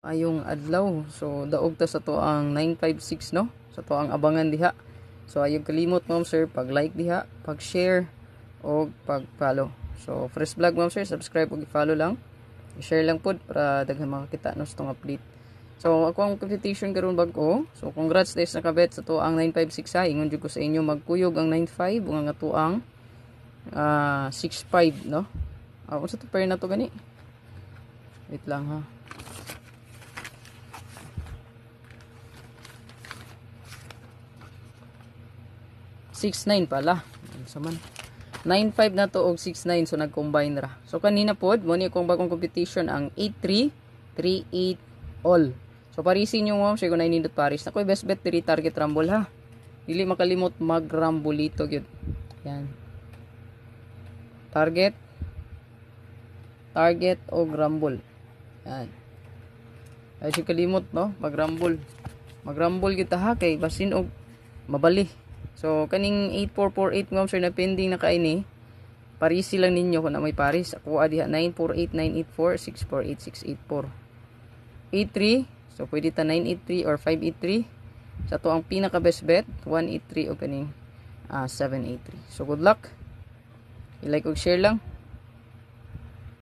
Ayong adlaw. So daog ta sa to ang 956 no. Sa to ang abangan diha. So ayog kalimot ma'am sir pag-like diha, pag-share o pag-follow. So first vlog ma'am sir, subscribe ug i-follow lang. I-share lang pod para daghan makakita no sa tong update. So ako ang competition karon bag-o. So congrats guys nakabet sa to ang 956 ha. Ingon jud ko sa inyo magkuyog ang 95 ug ang ato ang 65 no. Unsa to pair na to gani? Wait lang ha. 69 pala. Sa man. 95 na to og 69 so nag-combine ra. So kanina pod mo ni akong bagong competition ang 8338 all. So parisin niyo mo siya kung nainindot paris. Nakoy best bet diri target rumble ha. Dili makalimot mag-rumbolito gyud. Yan. Target og rumble. Yan. Ay si kalimot no, mag-rumble. Mag-rumble gyud ta ha kay basin og mabali. So, kaning 8448 ngam sir na pending na kaini. Parisi lang ninyo kung na may paris. Ako diha 948, 984, 648, 684. 83. So, pwede ta 983 or 583. Sa to ang pinaka best bet, 183 o kaning 783. So, good luck. I-like og share lang.